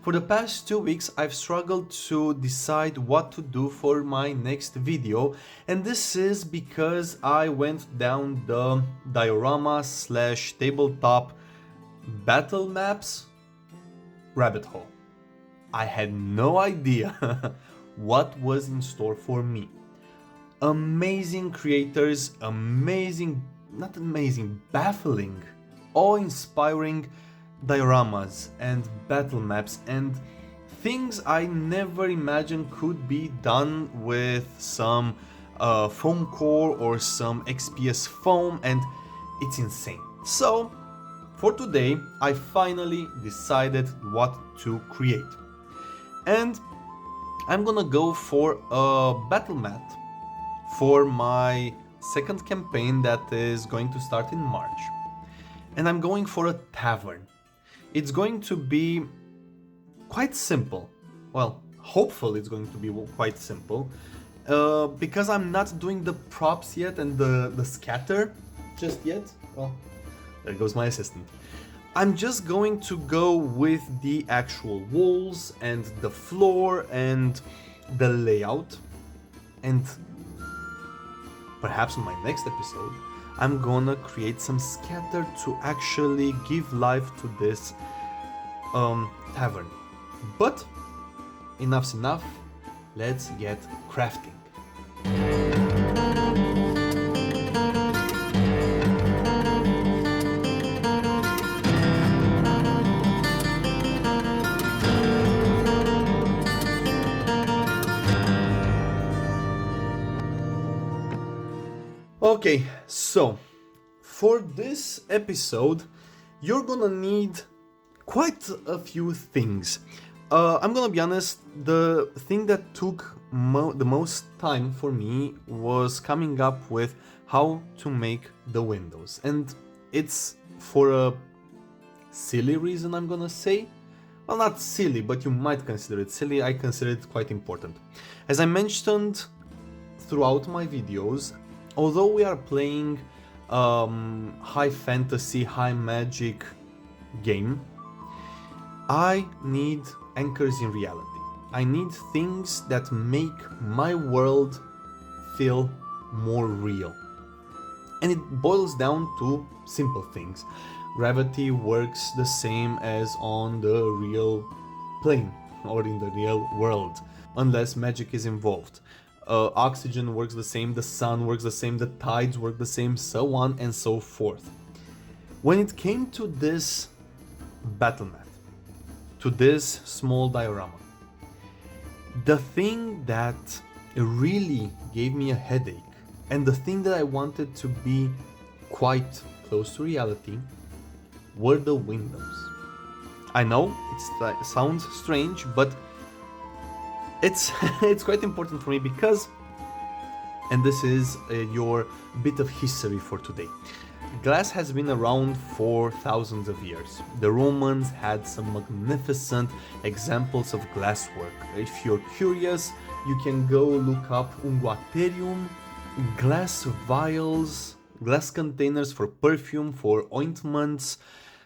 For the past 2 weeks I've struggled to decide what to do for my next video, and this is because I went down the diorama / tabletop battle maps rabbit hole. I had no idea what was in store for me. Amazing creators, baffling, awe-inspiring dioramas and battle maps and things I never imagined could be done with some foam core or some XPS foam, and it's insane. So for today I finally decided what to create, and I'm gonna go for a battle mat for my second campaign that is going to start in March. And I'm going for a tavern. It's going to be quite simple. Well, hopefully it's going to be quite simple. Because I'm not doing the props yet and the scatter just yet. Well, there goes my assistant. I'm just going to go with the actual walls and the floor and the layout. And perhaps in my next episode, I'm gonna create some scatter to actually give life to this tavern. But enough's enough, let's get crafting. Okay, so for this episode, you're gonna need quite a few things. I'm gonna be honest, the thing that took the most time for me was coming up with how to make the windows. And it's for a silly reason, I'm gonna say. Well, not silly, but you might consider it silly. I consider it quite important. As I mentioned throughout my videos, although we are playing high fantasy, high magic game, I need anchors in reality. I need things that make my world feel more real. And it boils down to simple things. Gravity works the same as on the real plane or in the real world, unless magic is involved. Oxygen works the same, the sun works the same, the tides work the same, so on and so forth. When it came to this battle mat, to this small diorama, the thing that really gave me a headache, and the thing that I wanted to be quite close to reality, were the windows. I know it sounds strange, but it's quite important for me because, and this is your bit of history for today. Glass has been around for thousands of years. The Romans had some magnificent examples of glasswork. If you're curious, you can go look up unguaterium, glass vials, glass containers for perfume, for ointments,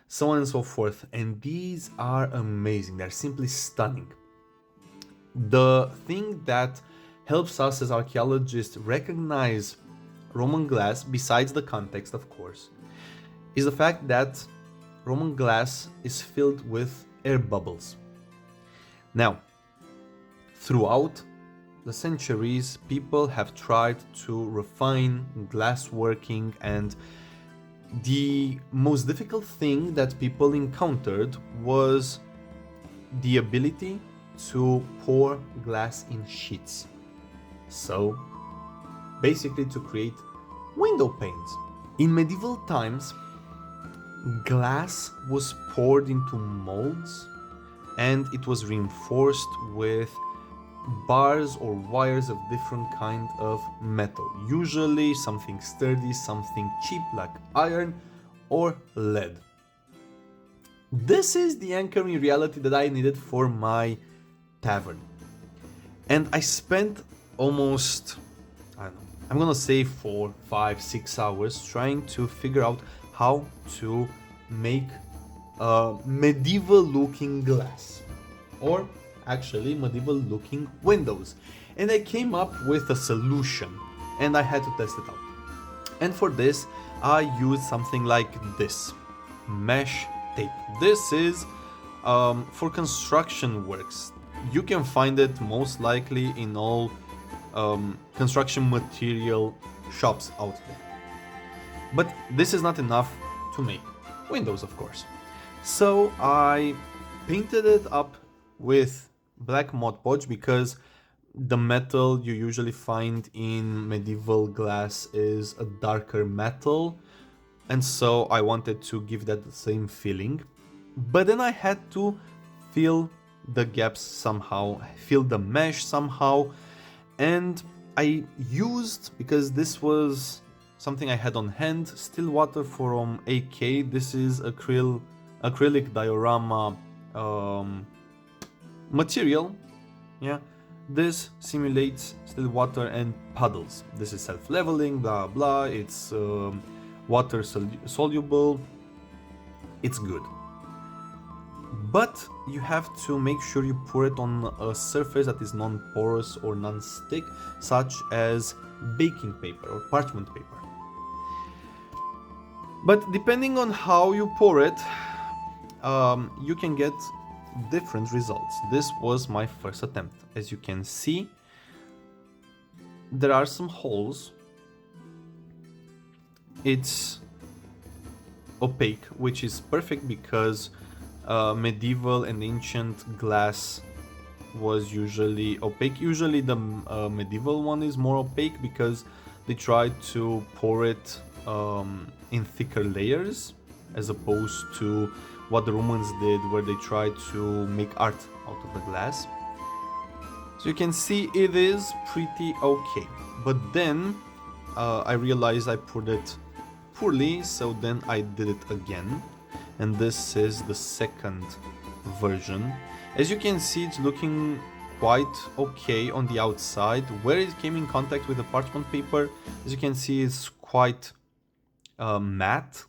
so on and so forth. And these are amazing. They're simply stunning. The thing that helps us as archaeologists recognize Roman glass, besides the context of course, is the fact that Roman glass is filled with air bubbles. Now, throughout the centuries, people have tried to refine glassworking, and the most difficult thing that people encountered was the ability to pour glass in sheets. So, basically to create window panes. In medieval times, glass was poured into molds and it was reinforced with bars or wires of different kind of metal. Usually something sturdy, something cheap like iron or lead. This is the anchoring reality that I needed for my tavern. And I spent almost, I'm gonna say 4, 5, 6 hours trying to figure out how to make a medieval looking glass. or actually medieval looking windows. And I came up with a solution and I had to test it out. And for this I used something like this, mesh tape. This is for construction works. You can find it most likely in all construction material shops out there. But this is not enough to make windows, of course. So I painted it up with black Mod Podge because the metal you usually find in medieval glass is a darker metal, and so I wanted to give that the same feeling. But then I had to fill the gaps somehow, fill the mesh somehow, and I used, because this was something I had on hand, still water from AK. This is acrylic diorama material. Yeah, this simulates still water and puddles. This is self-leveling, blah blah. It's water soluble. It's good. But you have to make sure you pour it on a surface that is non-porous or non-stick, such as baking paper or parchment paper. But depending on how you pour it, you can get different results. This was my first attempt. As you can see, there are some holes. It's opaque, which is perfect because medieval and ancient glass was usually opaque. Usually the medieval one is more opaque because they try to pour it in thicker layers, as opposed to what the Romans did, where they tried to make art out of the glass. So you can see it is pretty okay. But then I realized I poured it poorly, so then I did it again. And this is the second version. As you can see, it's looking quite okay on the outside. Where it came in contact with the parchment paper, as you can see, it's quite matte.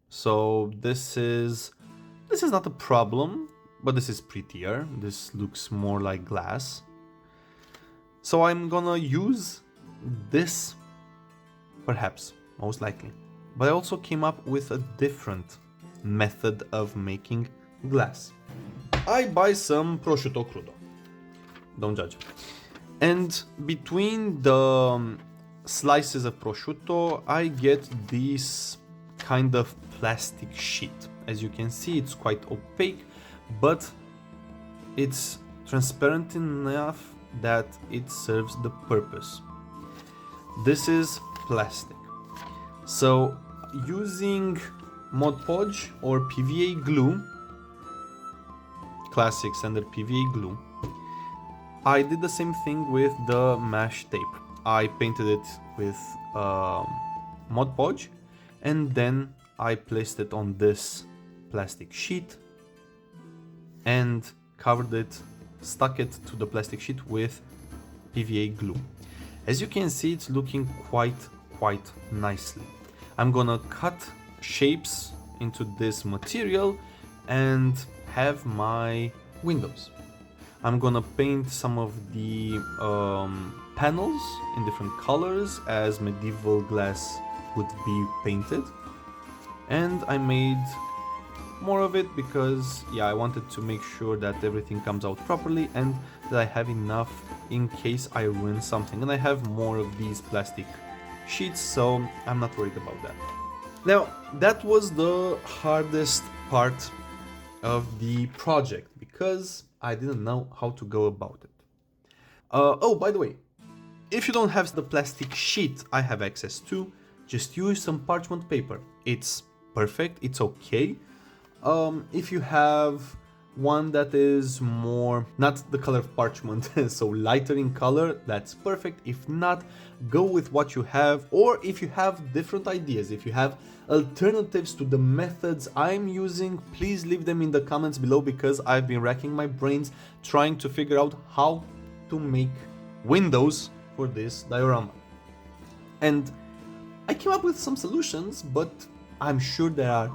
So this is not a problem, but this is prettier. This looks more like glass. So I'm gonna use this, perhaps, most likely. But I also came up with a different method of making glass. I buy some prosciutto crudo. Don't judge. And between the slices of prosciutto, I get this kind of plastic sheet. As you can see, it's quite opaque, but it's transparent enough that it serves the purpose. This is plastic. So using Mod Podge or PVA glue, classic standard PVA glue, I did the same thing with the mesh tape. I painted it with Mod Podge, and then I placed it on this plastic sheet and covered it, stuck it to the plastic sheet with PVA glue. As you can see, it's looking quite nicely. I'm gonna cut shapes into this material and have my windows. I'm gonna paint some of the panels in different colors as medieval glass would be painted. And I made more of it because, yeah, I wanted to make sure that everything comes out properly and that I have enough in case I ruin something. And I have more of these plastic sheets, so I'm not worried about that. Now, that was the hardest part of the project because I didn't know how to go about it. Oh, by the way, if you don't have the plastic sheet I have access to, just use some parchment paper. It's perfect, it's okay. If you have one that is more, not the color of parchment, so lighter in color, that's perfect. If not, go with what you have, or if you have different ideas, if you have alternatives to the methods I'm using, please leave them in the comments below because I've been racking my brains trying to figure out how to make windows for this diorama. And I came up with some solutions, but I'm sure there are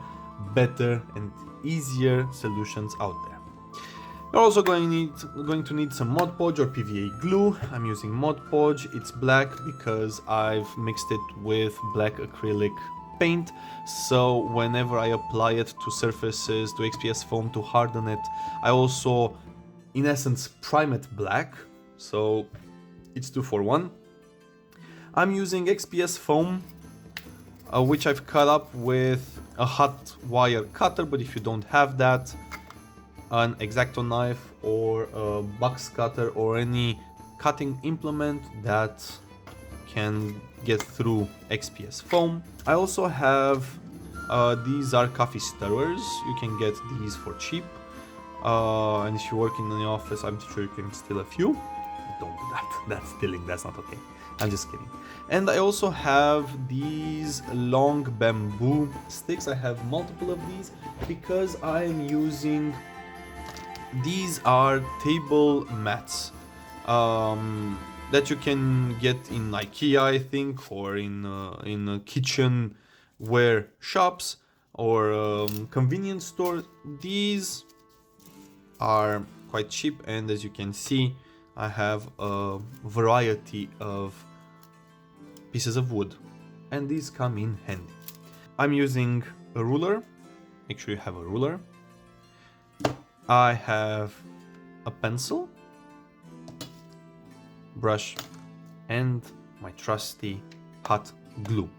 better and easier solutions out there. You're also going to need some Mod Podge or PVA glue. I'm using Mod Podge. It's black because I've mixed it with black acrylic paint. So whenever I apply it to surfaces, to XPS foam to harden it, I also, in essence, prime it black. So it's 2 for 1. I'm using XPS foam, which I've cut up with a hot wire cutter, but if you don't have that, an X-Acto knife or a box cutter or any cutting implement that can get through XPS foam. I also have, these are coffee stirrers. You can get these for cheap. And if you work in the office, I'm sure you can steal a few. Don't do that. That's stealing. That's not okay. I'm just kidding. And I also have these long bamboo sticks. I have multiple of these because I am using... These are table mats that you can get in IKEA, I think, or in kitchenware shops or convenience stores. These are quite cheap, and as you can see, I have a variety of pieces of wood, and these come in handy. I'm using a ruler. Make sure you have a ruler. I have a pencil, brush, and my trusty hot glue.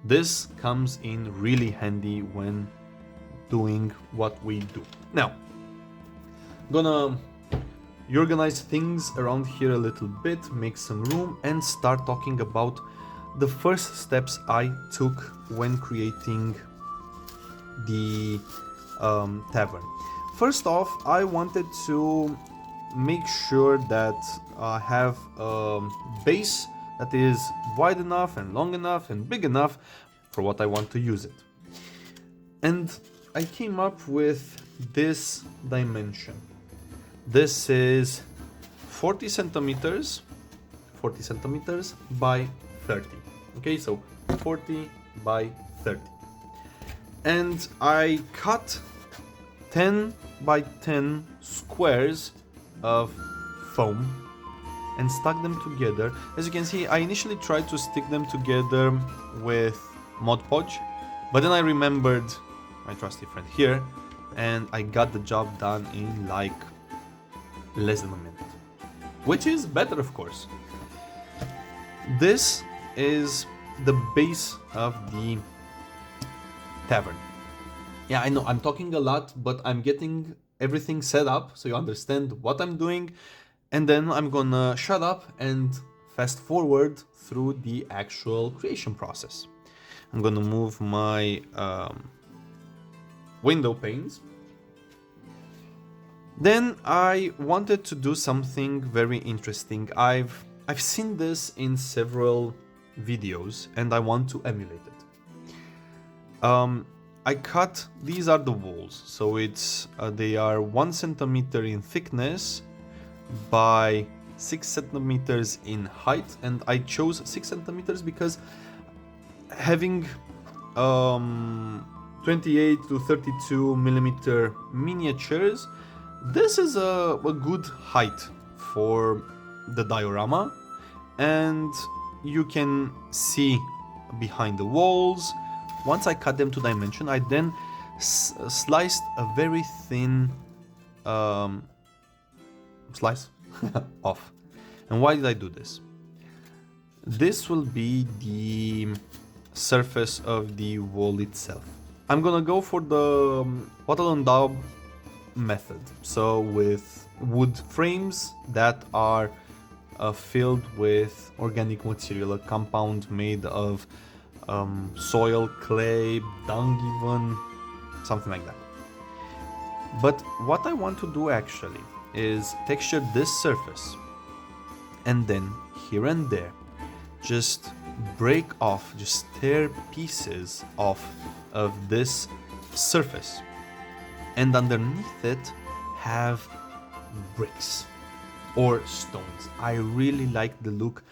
This comes in really handy when doing what we do. Now, I'm gonna organize things around here a little bit, make some room, and start talking about the first steps I took when creating the tavern. First off, I wanted to make sure that I have a base that is wide enough and long enough and big enough for what I want to use it. And I came up with this dimension. This is 40 centimeters by 30. Okay, so 40 by 30. And I cut 10 by 10 squares of foam and stuck them together. As you can see, I initially tried to stick them together with Mod Podge, but then I remembered my trusty friend here, and I got the job done in like less than a minute, which is better, of course. This is the base of the tavern. Yeah, I know I'm talking a lot, but I'm getting everything set up so you understand what I'm doing, and then I'm gonna shut up and fast forward through the actual creation process. I'm gonna move my window panes. Then I wanted to do something very interesting. I've seen this in several videos and I want to emulate it. I cut, these are the walls, so it's they are 1 centimeter in thickness by 6 centimeters in height, and I chose 6 centimeters because having 28 to 32 millimeter miniatures, this is a good height for the diorama, and you can see behind the walls. Once I cut them to dimension, I then sliced a very thin slice off. And why did I do this? This will be the surface of the wall itself. I'm gonna go for the wattle and daub method. So with wood frames that are filled with organic material, a compound made of soil, clay, dung even, something like that. But what I want to do actually is texture this surface and then here and there just break off, just tear pieces off of this surface, and underneath it have bricks or stones. I really like the look,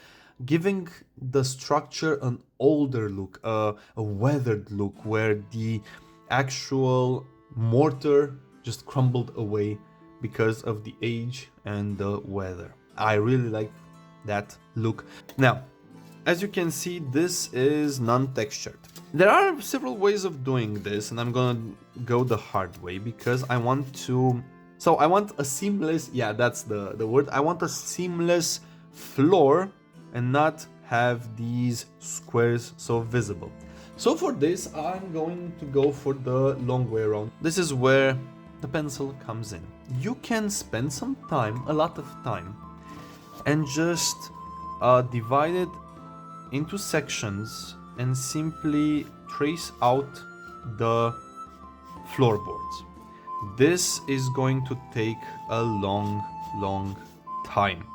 giving the structure an older look, a weathered look, where the actual mortar just crumbled away because of the age and the weather. I really like that look. Now, as you can see, this is non-textured. There are several ways of doing this, and I'm gonna go the hard way because I want to... So I want a seamless... Yeah, that's the word. I want a seamless floor and not have these squares so visible. So for this, I'm going to go for the long way around. This is where the pencil comes in. You can spend some time, a lot of time, and just divide it into sections and simply trace out the floorboards. This is going to take a long time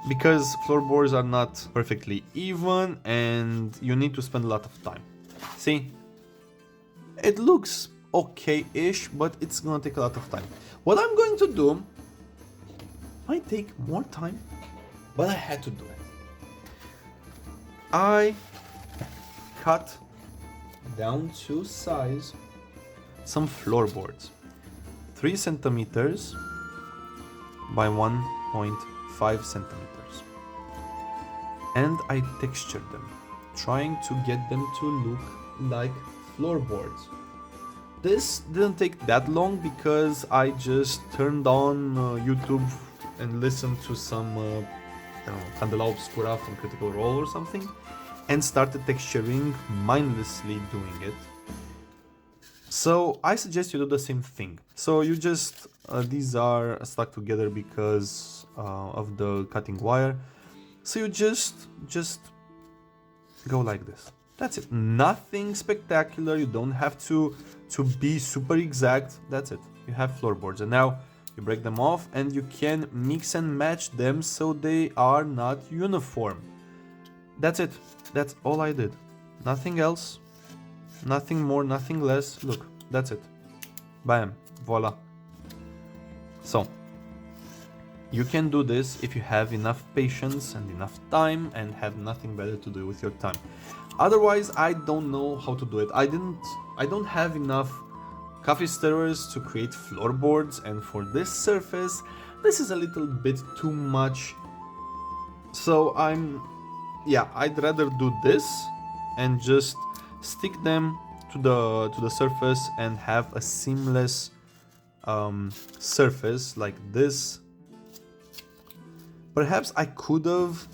because floorboards are not perfectly even and you need to spend a lot of time. See, it looks okay-ish, but it's gonna take a lot of time. What I'm going to do might take more time, but I had to do it. I cut down to size some floorboards, 3 centimeters by 1.5 centimeters, and I textured them, trying to get them to look like floorboards. This didn't take that long because I just turned on YouTube and listened to some I don't know, Candela Obscura from Critical Role or something, and started texturing, mindlessly doing it. So I suggest you do the same thing. So you just, these are stuck together because of the cutting wire. So you just go like this. That's it. Nothing spectacular. You don't have to be super exact. That's it. You have floorboards, and now you break them off and you can mix and match them so they are not uniform. That's it. That's all I did. Nothing else. Nothing more, nothing less. Look, that's it. Bam. Voila. So, you can do this if you have enough patience and enough time and have nothing better to do with your time. Otherwise, I don't know how to do it. I don't have enough coffee stirrers to create floorboards, and for this surface, this is a little bit too much. So I'd rather do this and just stick them to the surface and have a seamless surface like this. Perhaps I could have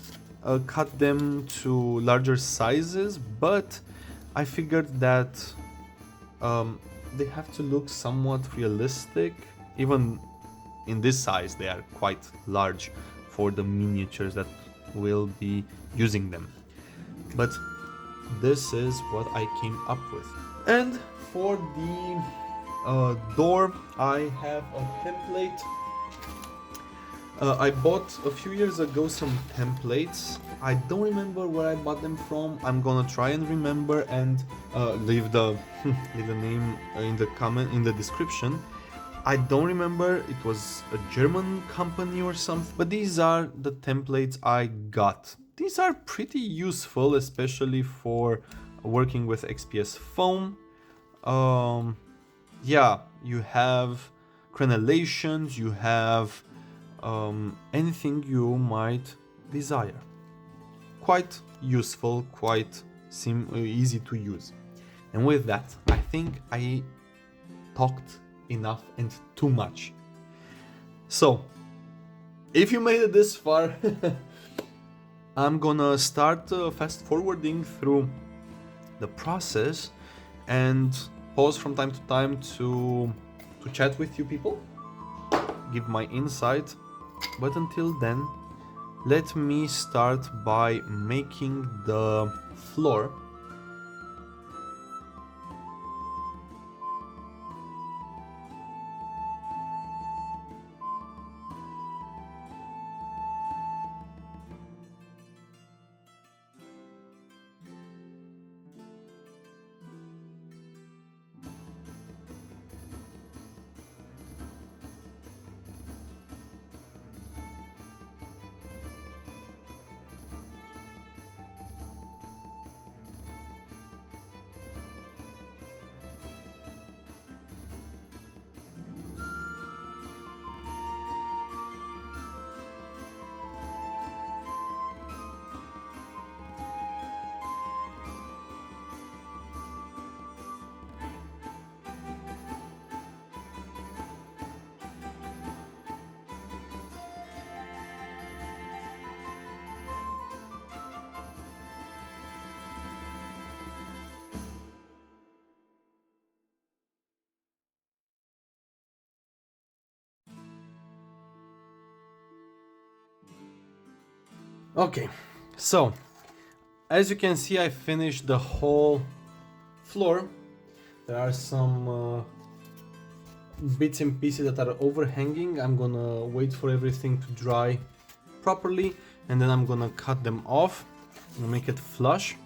cut them to larger sizes, but I figured that they have to look somewhat realistic. Even in this size, they are quite large for the miniatures that will be using them. But this is what I came up with. And for the door, I have a template. I bought a few years ago some templates. I don't remember where I bought them from. I'm gonna try and remember and leave the name in the description. I don't remember. It was a German company or something. But these are the templates I got. These are pretty useful, especially for working with XPS foam. Yeah, you have crenellations, you have anything you might desire. Quite useful, quite easy to use. And with that, I think I talked enough and too much. So, if you made it this far, I'm gonna start fast forwarding through the process and pause from time to time to chat with you people, give my insight. But until then, let me start by making the floor. Okay, so as you can see, I finished the whole floor. There are some bits and pieces that are overhanging. I'm gonna wait for everything to dry properly and then I'm gonna cut them off and make it flush.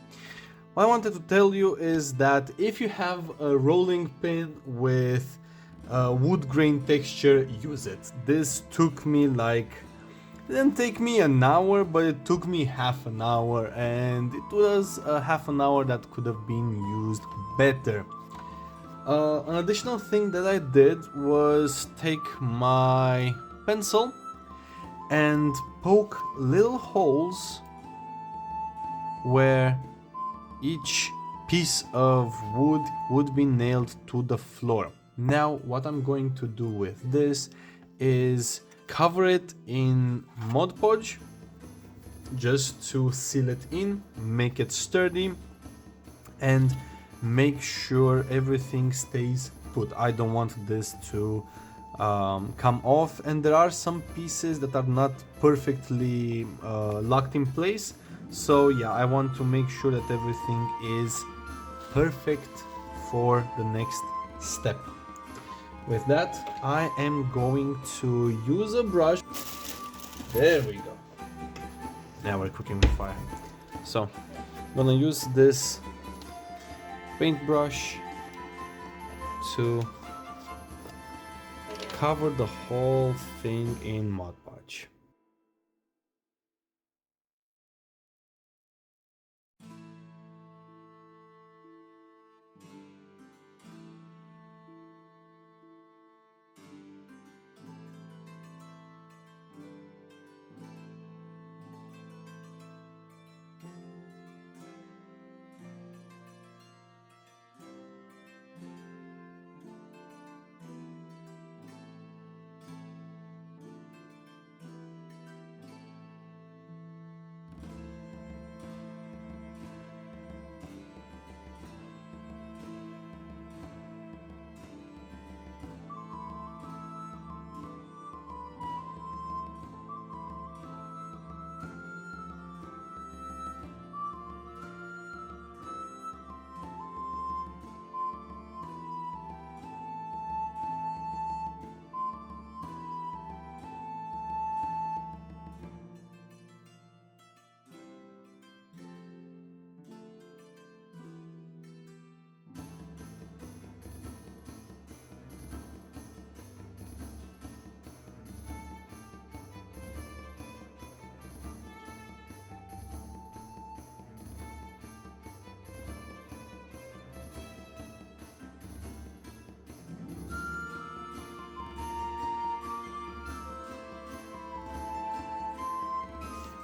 What I wanted to tell you is that if you have a rolling pin with wood grain texture, use it. This took me like, it didn't take me an hour, but it took me half an hour, and it was a half an hour that could have been used better. An additional thing that I did was take my pencil and poke little holes where each piece of wood would be nailed to the floor. Now what I'm going to do with this is cover it in Mod Podge just to seal it in, make it sturdy, and make sure everything stays put. I don't want this to come off, and there are some pieces that are not perfectly locked in place, so yeah, I want to make sure that everything is perfect for the next step. With that, I am going to use a brush. There we go. Now we're cooking with fire. So I'm gonna use this paintbrush to cover the whole thing in Mod Podge.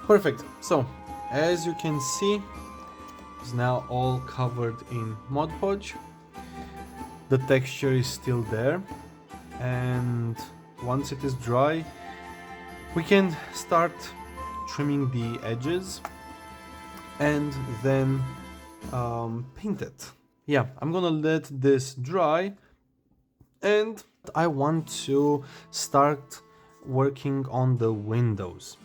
Perfect. So, as you can see, it's now all covered in Mod Podge. The texture is still there, and once it is dry, we can start trimming the edges and then paint it. Yeah, I'm gonna let this dry, and I want to start working on the windows.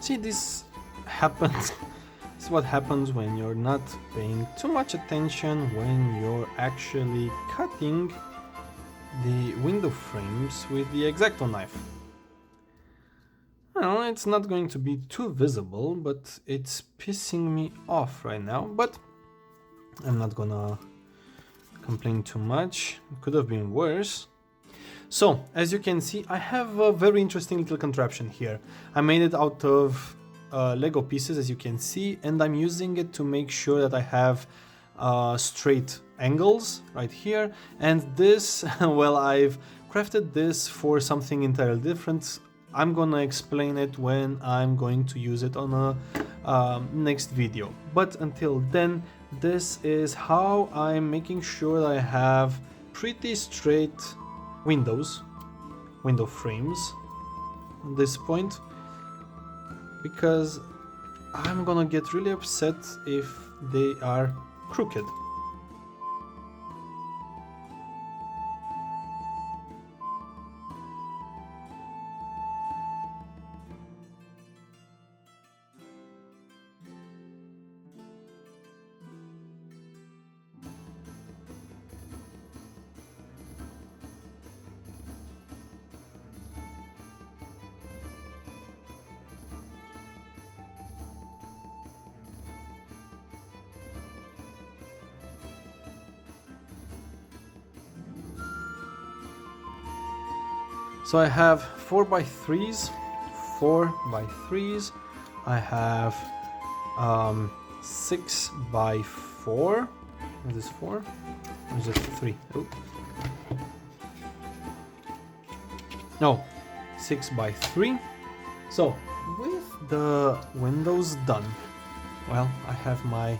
See, this happens. This is what happens when you're not paying too much attention when you're actually cutting the window frames with the X-Acto knife. Well, it's not going to be too visible, but it's pissing me off right now, but I'm not gonna complain too much. It could have been worse. So, as you can see, I have a very interesting little contraption here. I made it out of Lego pieces, as you can see, and I'm using it to make sure that I have straight angles right here. And this, well, I've crafted this for something entirely different. I'm gonna explain it when I'm going to use it on a next video. But until then, this is how I'm making sure that I have pretty straight window frames at this point, because I'm gonna get really upset if they are crooked. So I have 4x3s, 4x3s. I have 6x4. Is this 4? Or is it 3? Oh. No, 6x3. So with the windows done, well, I have my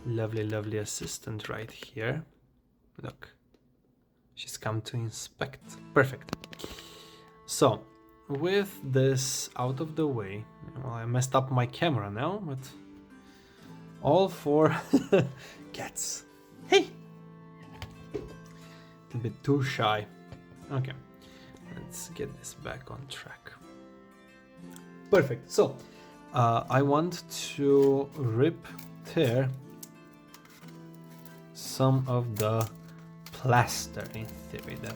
lovely assistant right here. Look, she's come to inspect. Perfect. So, with this out of the way, well, I messed up my camera now, but all for cats. Hey! A bit too shy. Okay, let's get this back on track. Perfect. So, I want to tear some of the plaster, in theory, that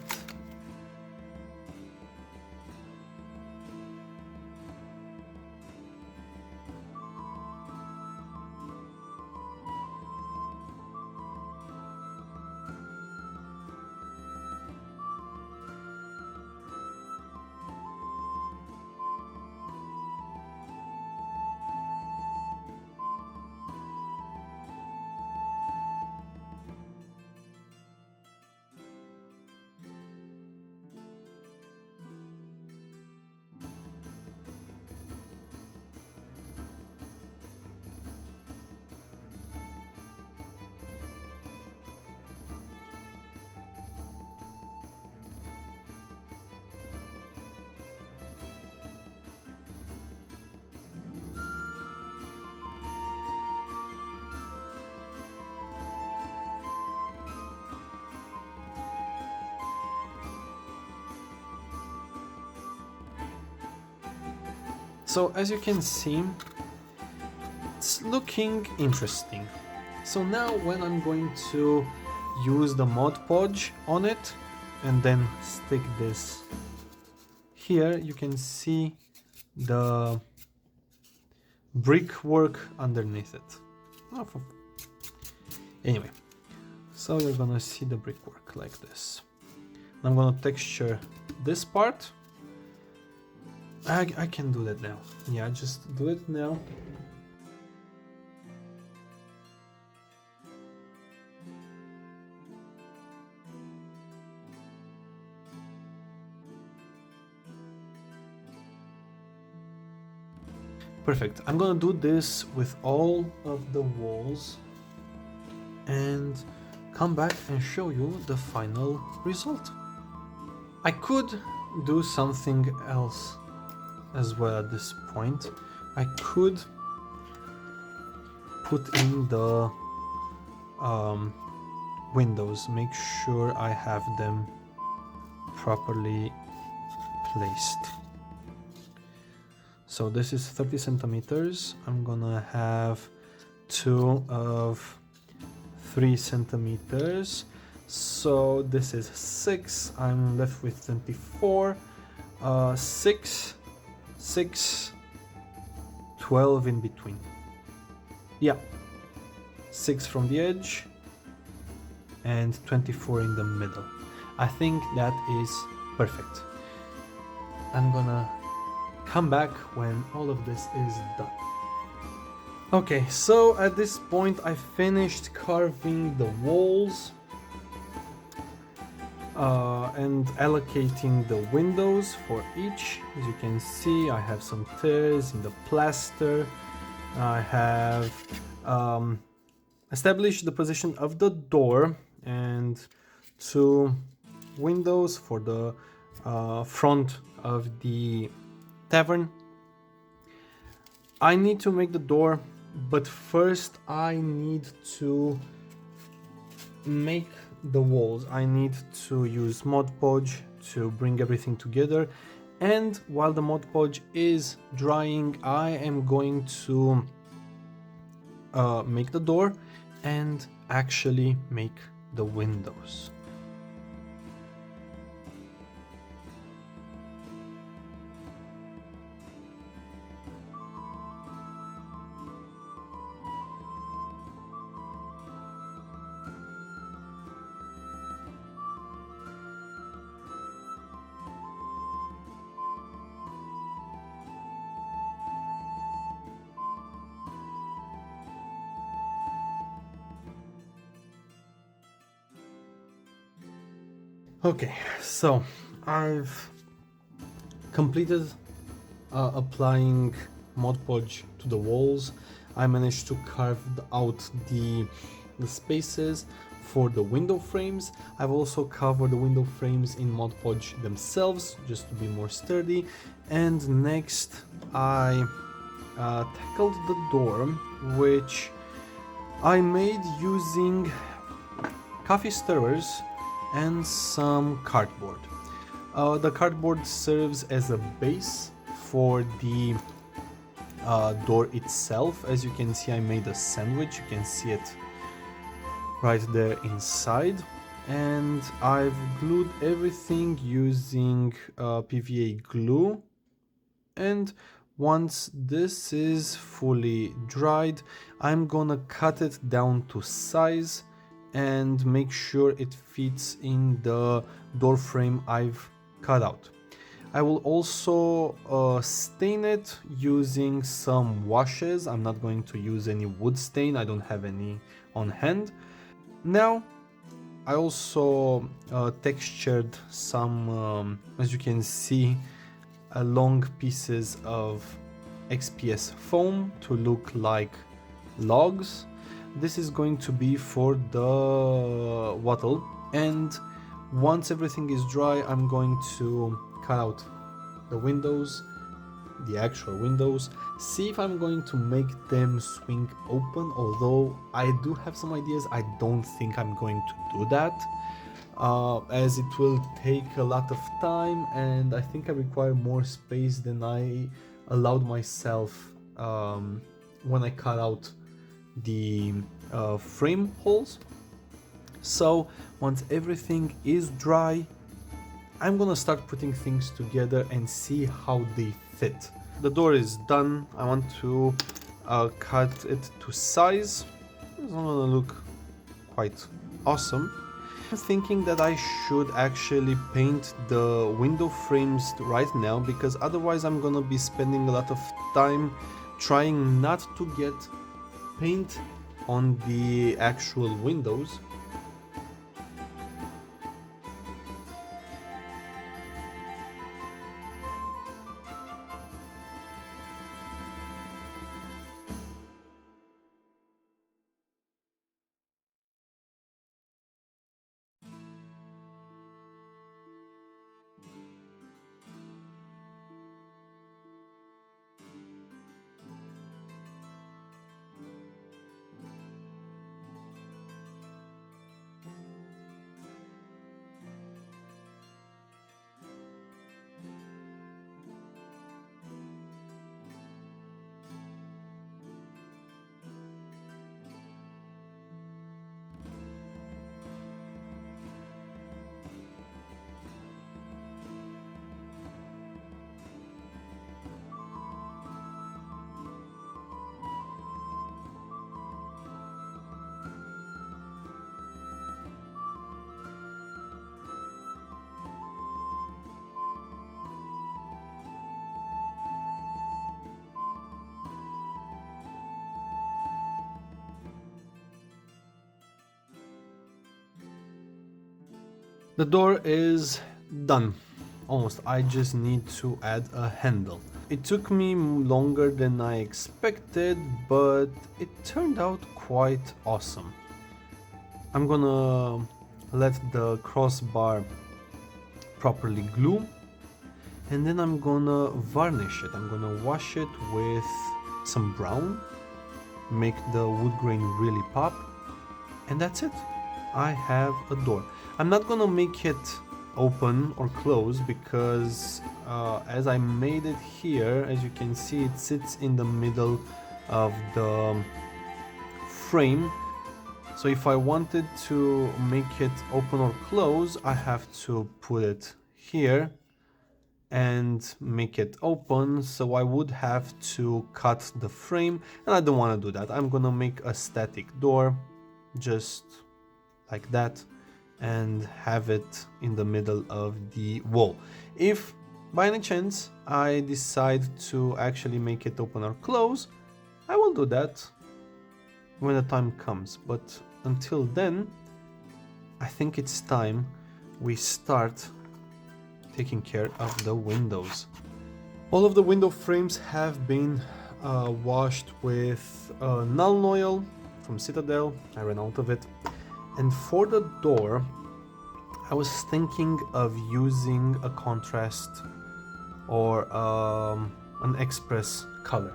so as you can see, it's looking interesting. So now when I'm going to use the Mod Podge on it and then stick this here, you can see the brickwork underneath it. Anyway, so you're gonna see the brickwork like this. I'm gonna texture this part. I can do that now. Yeah, just do it now. Perfect. I'm gonna do this with all of the walls and come back and show you the final result. I could do something else as well at this point. I could put in the windows, make sure I have them properly placed. So this is 30 centimeters. I'm gonna have 2 of 3 centimeters. So this is 6. I'm left with 24. 6, 6, 12 in between. Yeah, 6 from the edge and 24 in the middle. I think that is perfect. I'm gonna come back when all of this is done. Okay, so at this point I finished carving the walls and allocating the windows for each. As you can see, I have some tears in the plaster. I have established the position of the door and 2 windows for the front of the tavern. I need to make the door, but first I need to make the walls. I need to use Mod Podge to bring everything together, and while the Mod Podge is drying, I am going to make the door and actually make the windows. Okay, so I've completed applying Mod Podge to the walls. I managed to carve out the spaces for the window frames. I've also covered the window frames in Mod Podge themselves just to be more sturdy. And next I tackled the door, which I made using coffee stirrers and some cardboard. The cardboard serves as a base for the door itself. As you can see, I made a sandwich. You can see it right there inside. And I've glued everything using PVA glue. And once this is fully dried, I'm gonna cut it down to size and make sure it fits in the door frame I've cut out. I will also stain it using some washes. I'm not going to use any wood stain, I don't have any on hand. Now I also textured some, as you can see, long pieces of XPS foam to look like logs. This is going to be for the wattle, and once everything is dry, I'm going to cut out the windows, the actual windows, see if I'm going to make them swing open. Although I do have some ideas, I don't think I'm going to do that, as it will take a lot of time, and I think I require more space than I allowed myself when I cut out the frame holes. So once everything is dry, I'm gonna start putting things together and see how they fit. The door is done. I want to cut it to size. It's gonna look quite awesome. I'm thinking that I should actually paint the window frames right now, because otherwise I'm gonna be spending a lot of time trying not to get paint on the actual windows. The door is done. Almost. I just need to add a handle. It took me longer than I expected, but it turned out quite awesome. I'm gonna let the crossbar properly glue, and then I'm gonna varnish it. I'm gonna wash it with some brown, make the wood grain really pop, and that's it. I have a door. I'm not gonna make it open or close because as I made it here, as you can see, it sits in the middle of the frame. So if I wanted to make it open or close, I have to put it here and make it open. So I would have to cut the frame, and I don't want to do that. I'm gonna make a static door just like that and have it in the middle of the wall. If by any chance I decide to actually make it open or close, I will do that when the time comes. But until then, I think it's time we start taking care of the windows. All of the window frames have been washed with null oil from Citadel. I ran out of it. And for the door, I was thinking of using a contrast or an express color.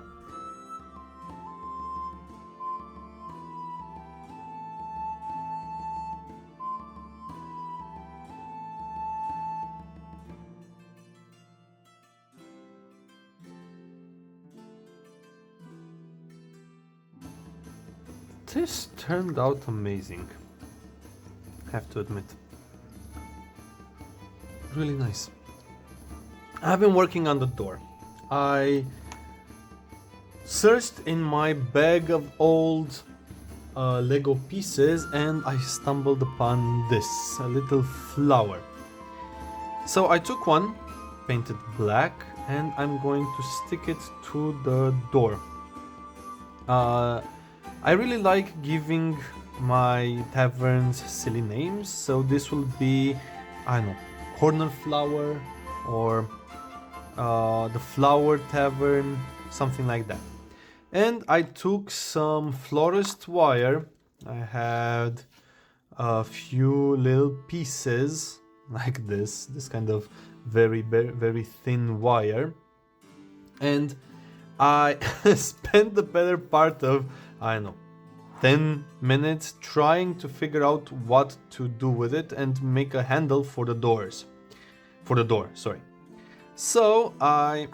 This turned out amazing, I have to admit. Really nice. I've been working on the door. I searched in my bag of old Lego pieces and I stumbled upon this, a little flower. So I took one, painted black, and I'm going to stick it to the door. I really like giving my taverns silly names, so this will be, I don't know, Corner Flower or the Flower Tavern, something like that. And I took some florist wire. I had a few little pieces like this kind of very thin wire, and I spent the better part of, I don't know, 10 minutes trying to figure out what to do with it and make a handle for the doors. For the door, sorry. So I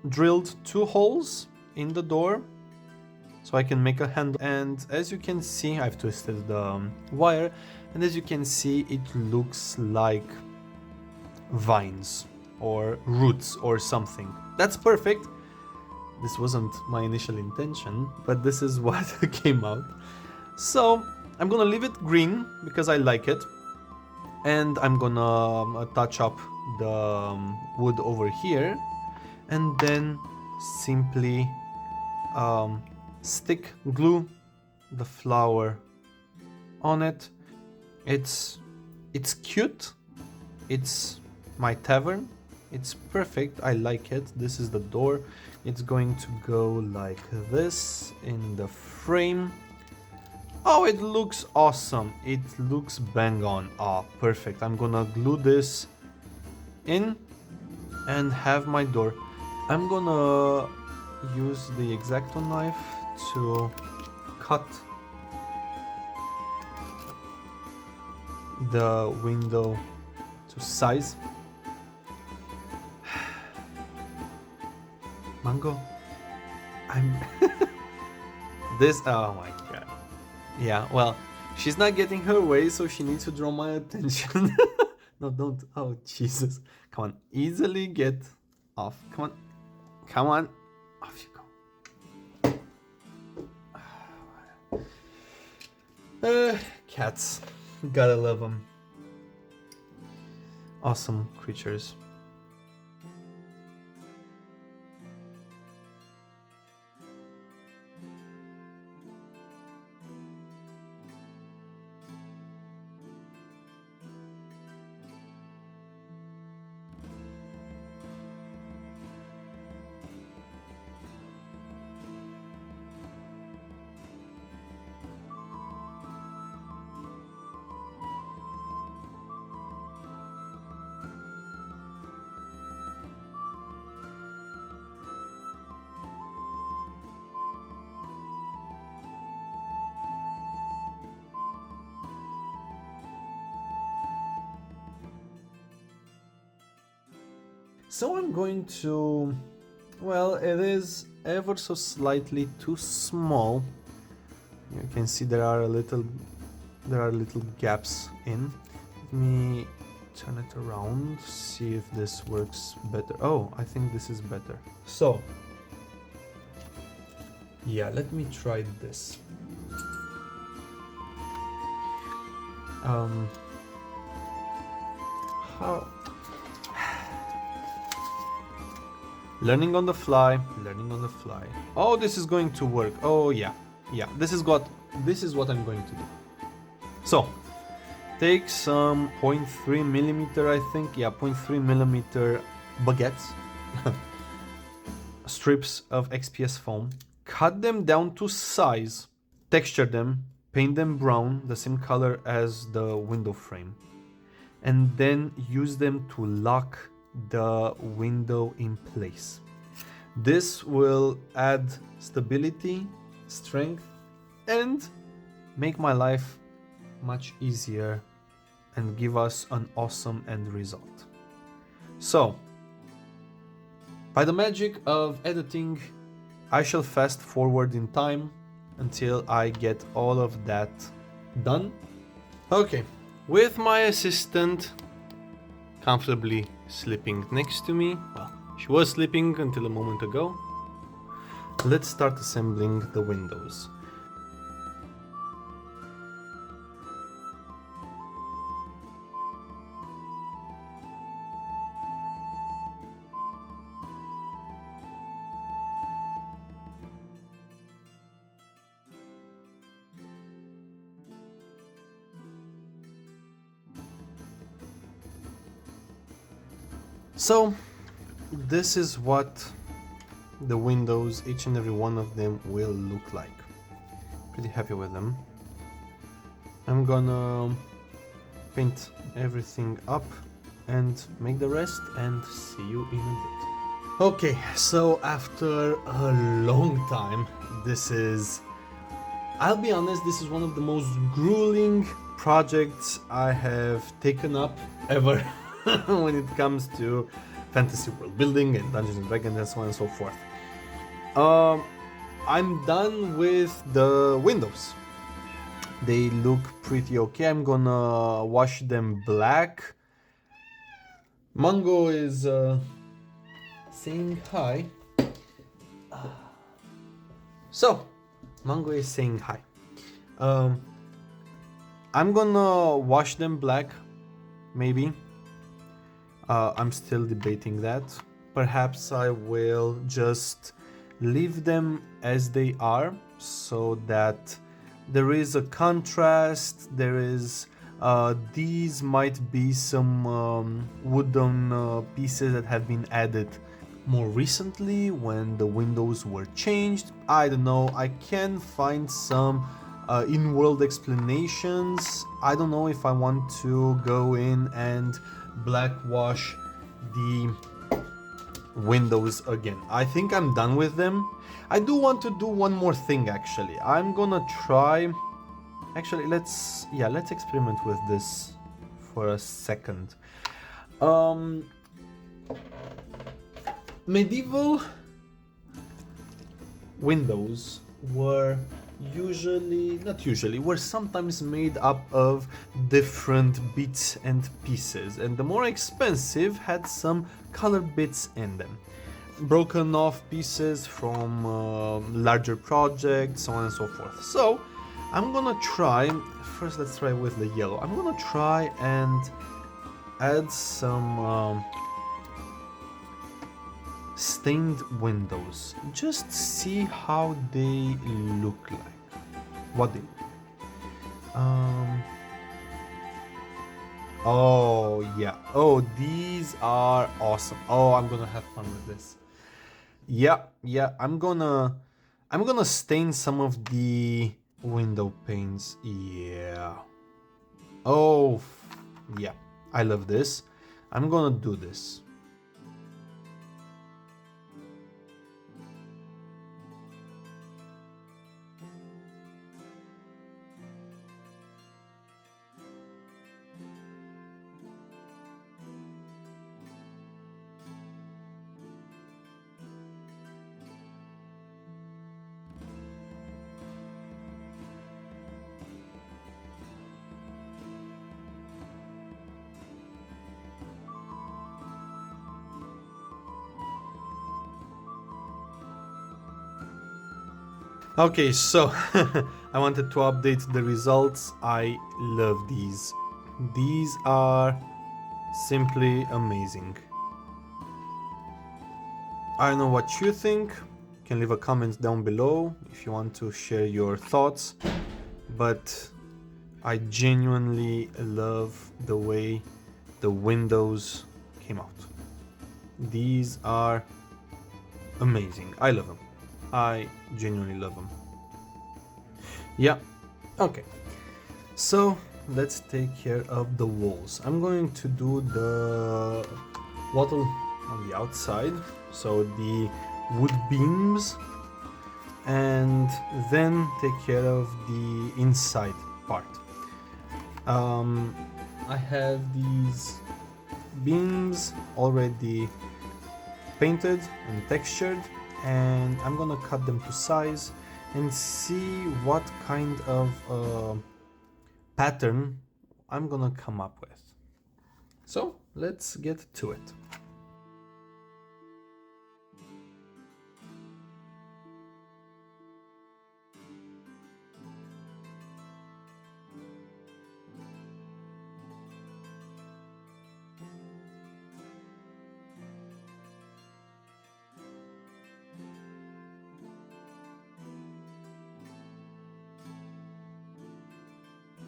drilled 2 holes in the door so I can make a handle. And as you can see, I've twisted the wire, and as you can see, it looks like vines or roots or something. That's perfect. This wasn't my initial intention, but this is what came out. So I'm gonna leave it green because I like it, and I'm gonna touch up the wood over here, and then simply glue the flower on it. It's cute. It's my tavern. It's perfect. I like it. This is the door. It's going to go like this in the frame. Oh, it looks awesome. It looks bang on. Oh, perfect. I'm gonna glue this in and have my door. I'm gonna use the X-Acto knife to cut the window to size. Mango, I'm this, oh my god. Yeah, well, she's not getting her way, so she needs to draw my attention. No, don't. Oh, Jesus. Come on, easily get off. Come on. Come on. Off you go. Cats. Gotta love them. Awesome creatures. So I'm going to, well, it is ever so slightly too small. You can see there are little gaps in. Let me turn it around, see if this works better. Oh, I think this is better. So, yeah, let me try this. How? Learning on the fly, learning on the fly. Oh, this is going to work. Oh yeah, this is what I'm going to do. So, take some 0.3 millimeter, I think. Yeah, 0.3 millimeter baguettes, strips of XPS foam. Cut them down to size. Texture them. Paint them brown, the same color as the window frame. And then use them to lock the window in place. This will add stability, strength, and make my life much easier and give us an awesome end result. So, by the magic of editing, I shall fast forward in time until I get all of that done. Okay, with my assistant comfortably sleeping next to me, well, she was sleeping until a moment ago, let's start assembling the windows. So, this is what the windows, each and every one of them, will look like. Pretty happy with them. I'm gonna paint everything up and make the rest, and see you in a bit. Okay, so after a long time, I'll be honest, this is one of the most grueling projects I have taken up ever when it comes to fantasy world building and Dungeons and Dragons and so on and so forth. I'm done with the windows. They look pretty okay. I'm gonna wash them black. Mango is saying hi. So, Mango is saying hi. I'm gonna wash them black, maybe. I'm still debating that. Perhaps I will just leave them as they are, so that there is a contrast. There is these might be some wooden pieces that have been added more recently when the windows were changed. I don't know, I can find some in-world explanations. I don't know if I want to go in and blackwash the windows again. I think I'm done with them. I do want to do one more thing actually. I'm gonna try... Actually, let's experiment with this for a second. Medieval windows were were sometimes made up of different bits and pieces, and the more expensive had some colored bits in them. Broken off pieces from larger projects, so on and so forth. So, I'm gonna try, first let's try with the yellow. I'm gonna try and add some stained windows. Just see how they look like. What they look like. Oh yeah. Oh, these are awesome. Oh, I'm gonna have fun with this. Yeah. I'm gonna stain some of the window panes. Yeah. Oh, yeah. I love this. I'm gonna do this. Okay, so I wanted to update the results. I love these. These are simply amazing. I don't know what you think. You can leave a comment down below if you want to share your thoughts. But I genuinely love the way the windows came out. These are amazing. I love them. I genuinely love them. Yeah, okay. So let's take care of the walls. I'm going to do the wattle on the outside, so the wood beams, and then take care of the inside part. I have these beams already painted and textured, and I'm gonna cut them to size and see what kind of pattern I'm gonna come up with. So let's get to it.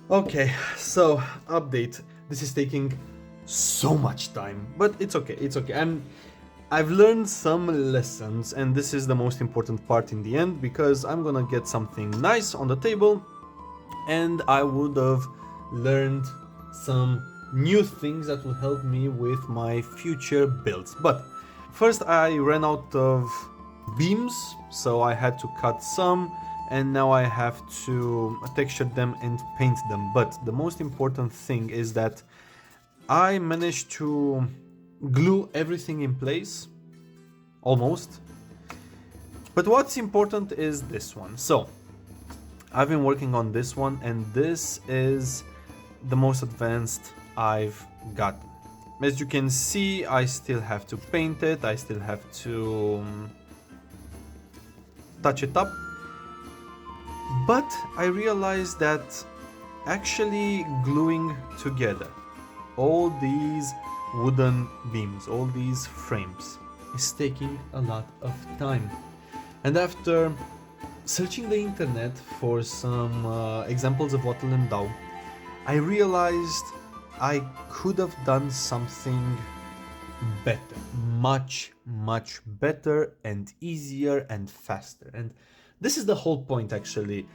Okay, so update. This is taking so much time, but it's okay. It's okay. I've learned some lessons, and this is the most important part in the end, because I'm gonna get something nice on the table, and I would have learned some new things that will help me with my future builds. But first I ran out of beams, so I had to cut some, and now I have to texture them and paint them. But the most important thing is that I managed to glue everything in place, almost. But what's important is this one. So I've been working on this one, and this is the most advanced I've gotten. As you can see, I still have to paint it, I still have to touch it up. But I realized that actually gluing together all these wooden beams, all these frames, is taking a lot of time. And after searching the internet for some examples of wattle and dow, I realized I could have done something better, much better and easier and faster. And this is the whole point, actually,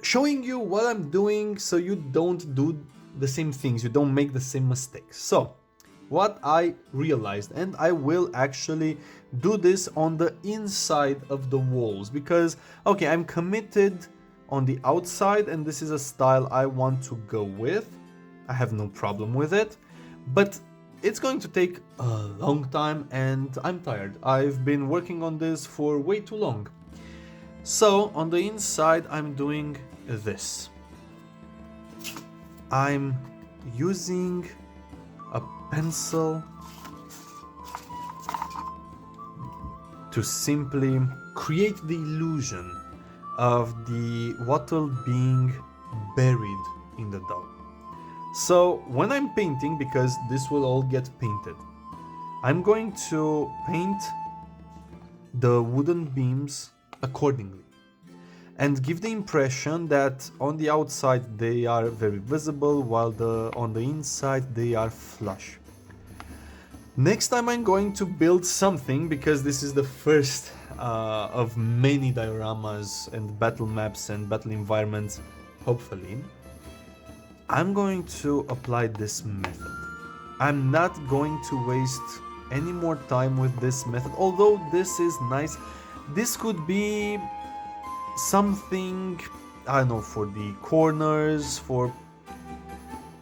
showing you what I'm doing so you don't do the same things, you don't make the same mistakes. So what I realized, and I will actually do this on the inside of the walls, because okay, I'm committed on the outside and this is a style I want to go with. I have no problem with it, but it's going to take a long time and I'm tired. I've been working on this for way too long. So on the inside I'm doing this. I'm using a pencil to simply create the illusion of the wattle being buried in the dough. So when I'm painting, because this will all get painted, I'm going to paint the wooden beams accordingly and give the impression that on the outside they are very visible, while on the inside they are flush. Next time I'm going to build something, because this is the first of many dioramas and battle maps and battle environments, hopefully, I'm going to apply this method. I'm not going to waste any more time with this method, although this is nice. This could be something, I don't know, for the corners, for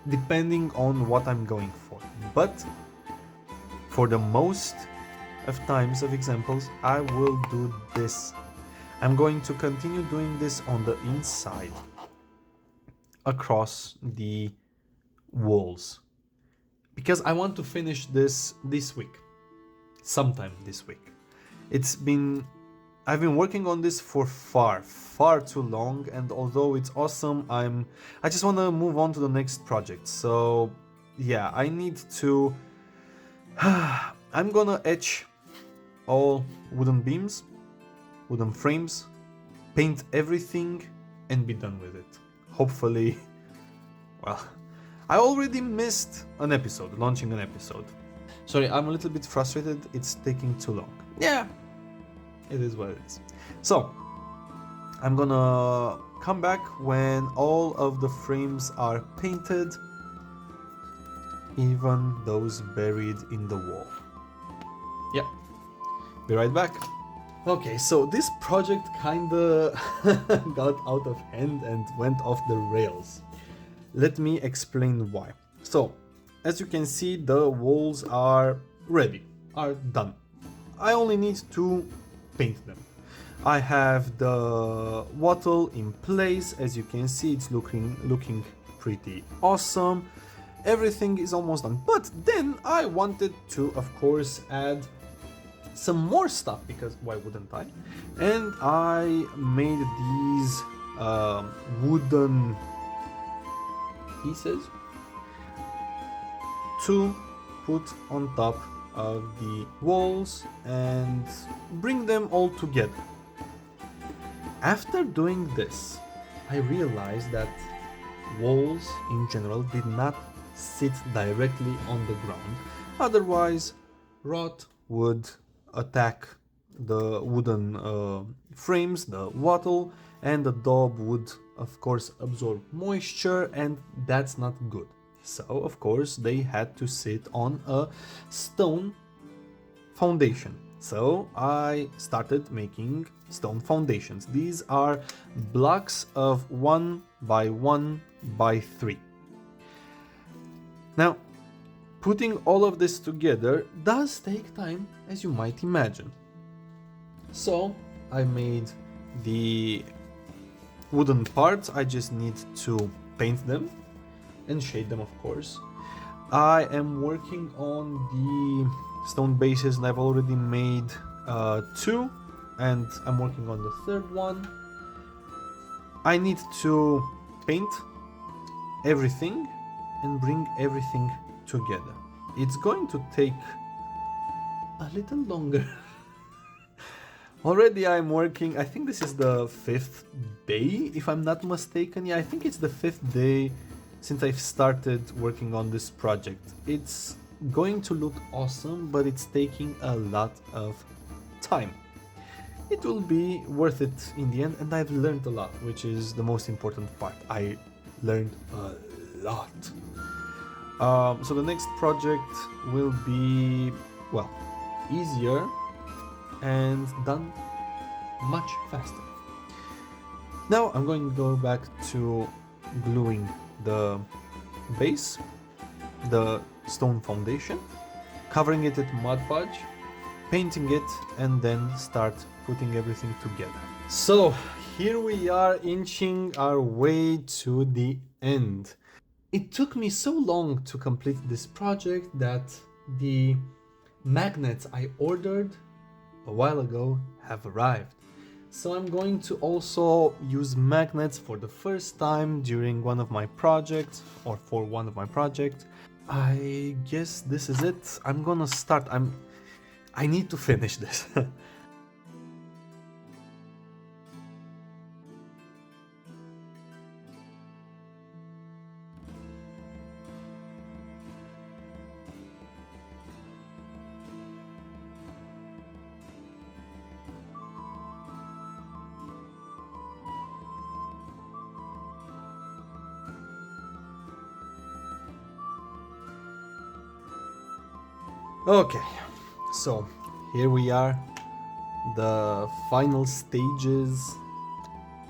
depending on what I'm going for. But for the most of times of examples, I will do this. I'm going to continue doing this on the inside, across the walls, because I want to finish this week, sometime this week. It's been I've been working on this for far too long, and although it's awesome, I just want to move on to the next project. So yeah, I need to I'm gonna etch all wooden beams, wooden frames, paint everything, and be done with it. Hopefully, well, I already missed an episode, launching an episode. Sorry, I'm a little bit frustrated, it's taking too long. Yeah, it is what it is. So, I'm gonna come back when all of the frames are painted, even those buried in the wall. Yeah, be right back. Okay, so this project kinda got out of hand and went off the rails. Let me explain why. So, as you can see, the walls are ready, are done. I only need to paint them. I have the wattle in place. As you can see, it's looking pretty awesome. Everything is almost done. But then I wanted to, of course, add some more stuff, because why wouldn't I? And I made these wooden pieces to put on top of the walls and bring them all together. After doing this, I realized that walls in general did not sit directly on the ground, otherwise rot would attack the wooden frames, the wattle, and the daub would of course absorb moisture, and that's not good. So of course they had to sit on a stone foundation. So I started making stone foundations. These are blocks of 1 by 1 by 3. Now, putting all of this together does take time, as you might imagine. So I made the wooden parts. I just need to paint them and shade them, of course. I am working on the stone bases, and I've already made 2, and I'm working on the 3rd one. I need to paint everything and bring everything together. It's going to take a little longer. Already I'm working, I think this is the 5th day, if I'm not mistaken. Yeah, I think it's the 5th day since I've started working on this project. It's going to look awesome, but it's taking a lot of time. It will be worth it in the end, and I've learned a lot, which is the most important part. I learned a lot. So the next project will be, well, easier and done much faster. Now I'm going to go back to gluing the base, the stone foundation, covering it with Mod Podge, painting it, and then start putting everything together. So here we are, inching our way to the end. It took me so long to complete this project that the magnets I ordered a while ago have arrived. So I'm going to also use magnets for the first time during one of my projects, or for one of my projects. I guess this is it. I'm gonna start. I need to finish this. Okay, so here we are, the final stages.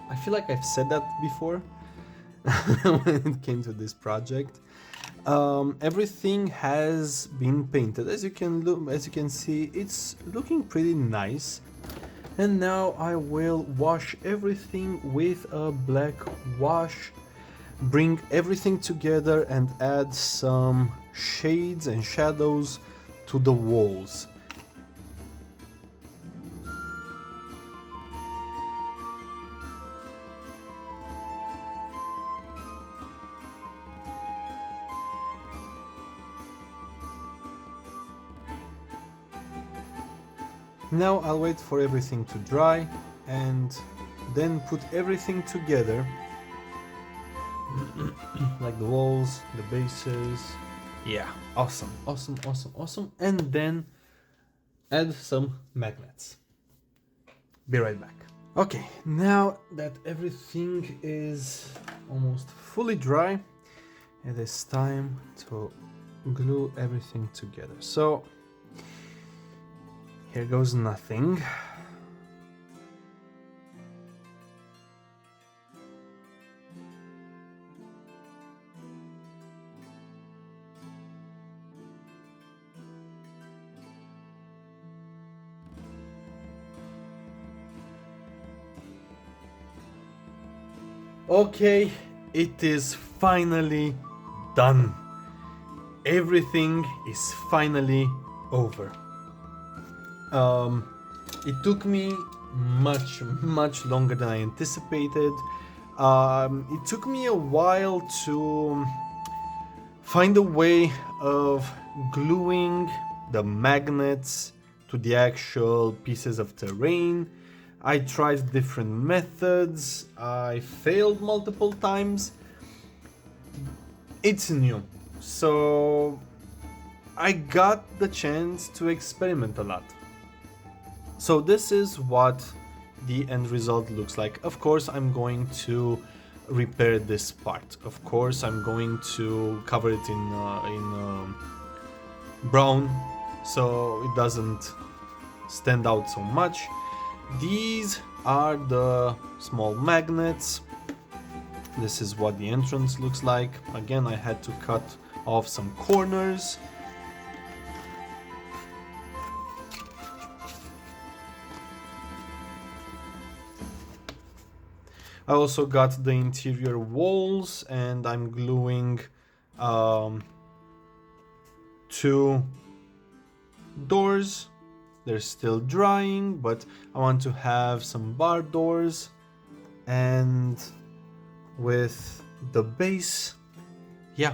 I feel like I've said that before when it came to this project. Everything has been painted. As you can see, it's looking pretty nice. And now I will wash everything with a black wash, bring everything together, and add some shades and shadows to the walls. Now I'll wait for everything to dry and then put everything together, like the walls, the bases. Yeah, awesome, awesome, awesome, awesome. And then add some magnets. Be right back. Okay, now that everything is almost fully dry, it is time to glue everything together. So here goes nothing. Okay, it is finally done. Everything is finally over. It took me much longer than I anticipated. It took me a while to find a way of gluing the magnets to the actual pieces of terrain. I tried different methods. I failed multiple times. It's new, so I got the chance to experiment a lot. So this is what the end result looks like. Of course, I'm going to repair this part. Of course, I'm going to cover it in brown so it doesn't stand out so much. These are the small magnets. This is what the entrance looks like. Again, I had to cut off some corners. I also got the interior walls and I'm gluing 2 doors. They're still drying, but I want to have some bar doors. And with the base, yeah,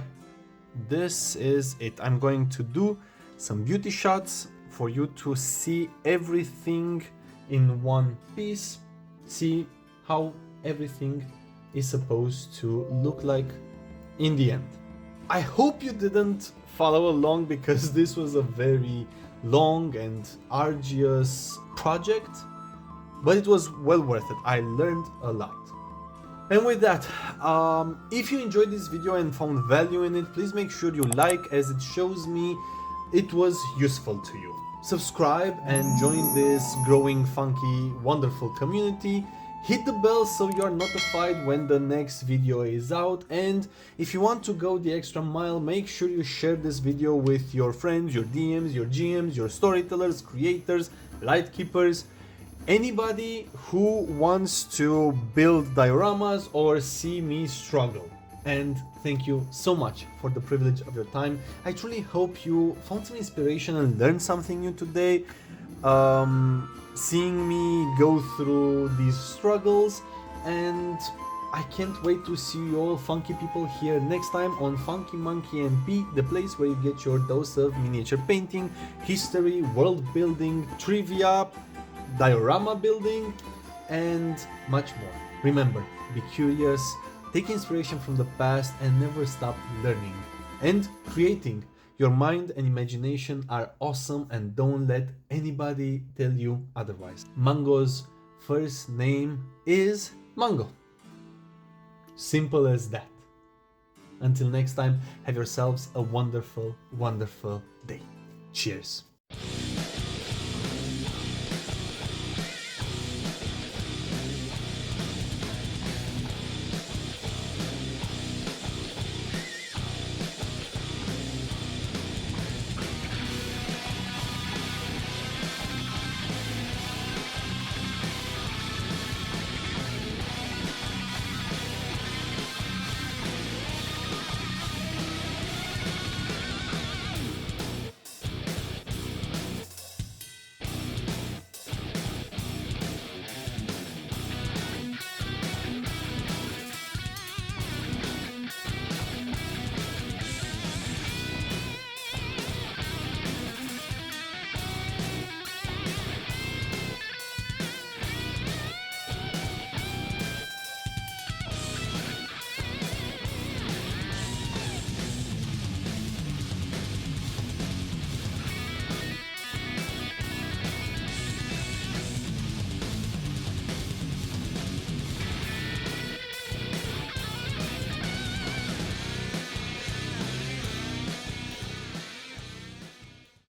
this is it. I'm going to do some beauty shots for you to see everything in one piece. See how everything is supposed to look like in the end. I hope you didn't follow along because this was a very long and arduous project, but it was well worth it. I learned a lot. And with that, if you enjoyed this video and found value in it, please make sure you like, as it shows me it was useful to you. Subscribe and join this growing, funky, wonderful community. Hit the bell so you are notified when the next video is out, and if you want to go the extra mile, make sure you share this video with your friends, your DMs, your GMs, your storytellers, creators, lightkeepers, anybody who wants to build dioramas or see me struggle. And thank you so much for the privilege of your time. I truly hope you found some inspiration and learned something new today. Seeing me go through these struggles, and I can't wait to see you all funky people here next time on Funky Monkey MP, the place where you get your dose of miniature painting, history, world building, trivia, diorama building, and much more. Remember, be curious, take inspiration from the past, and never stop learning and creating. Your mind and imagination are awesome, and don't let anybody tell you otherwise. Mango's first name is Mango. Simple as that. Until next time, have yourselves a wonderful, wonderful day. Cheers.